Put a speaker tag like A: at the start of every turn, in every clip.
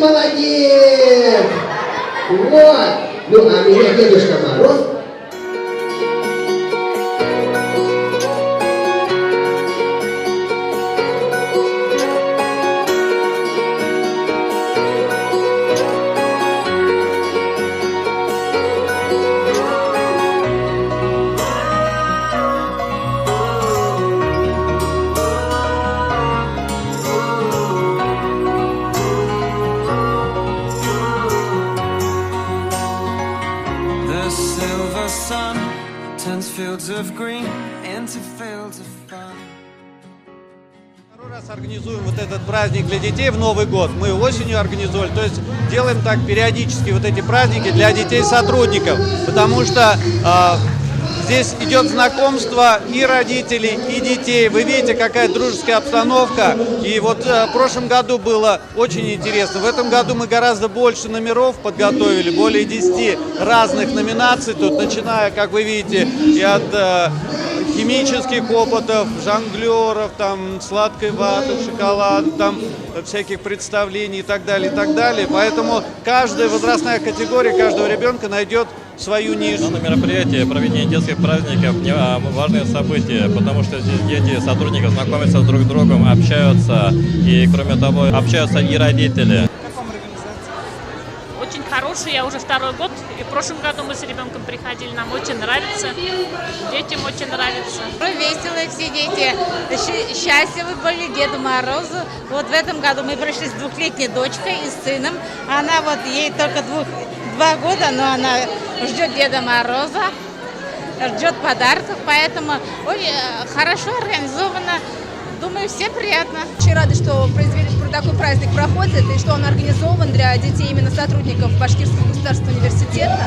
A: молодец! Вот! Ну, а меня Дедушка Мороз.
B: Sun turns fields of green into fields of fun.
C: Второй раз организуем вот этот праздник для детей в Новый год. Мы осенью организовали, то есть делаем так периодически вот эти праздники для детей-сотрудников, потому что здесь идет знакомство и родителей, и детей. Вы видите, какая дружеская обстановка. И вот в прошлом году было очень интересно. В этом году мы гораздо больше номеров подготовили, более 10 разных номинаций тут, начиная, как вы видите, и от химических опытов, жонглеров, там, сладкой ваты, шоколада, там, всяких представлений и так далее, и так далее. Поэтому каждая возрастная категория каждого ребенка найдет свою нишу.
D: На мероприятии проведение детских праздников важное событие, потому что здесь дети сотрудников знакомятся друг с другом, общаются, и кроме того общаются и родители.
E: Очень хороший, я уже второй год, и в прошлом году мы с ребенком приходили, нам очень нравится, детям очень нравится.
F: Веселые все дети, счастливы были Деду Морозу. Вот в этом году мы пришли с двухлетней дочкой и с сыном, она вот, ей только 2 года, но она ждет Деда Мороза, ждет подарков, поэтому хорошо организовано. Думаю, всем приятно.
G: Очень рады, что такой праздник проходит и что он организован для детей именно сотрудников Башкирского государственного университета.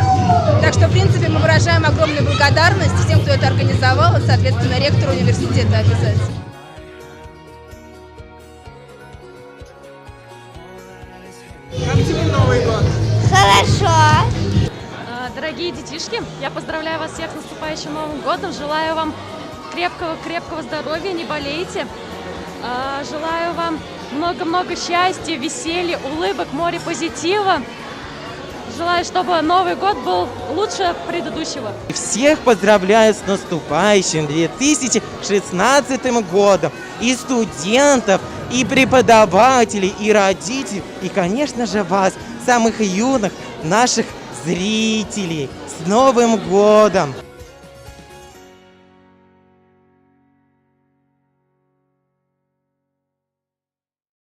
G: Так что, в принципе, мы выражаем огромную благодарность всем, кто это организовал, и, соответственно, ректору университета обязательно.
H: Как тебе Новый год?
I: Хорошо.
J: Дорогие детишки, я поздравляю вас всех с наступающим Новым годом. Желаю вам крепкого здоровья, не болейте. Желаю вам много-много счастья, веселья, улыбок, море позитива. Желаю, чтобы Новый год был лучше предыдущего.
K: Всех поздравляю с наступающим 2016 годом. И студентов, и преподавателей, и родителей, и, конечно же, вас, самых юных наших зрителей. С Новым годом!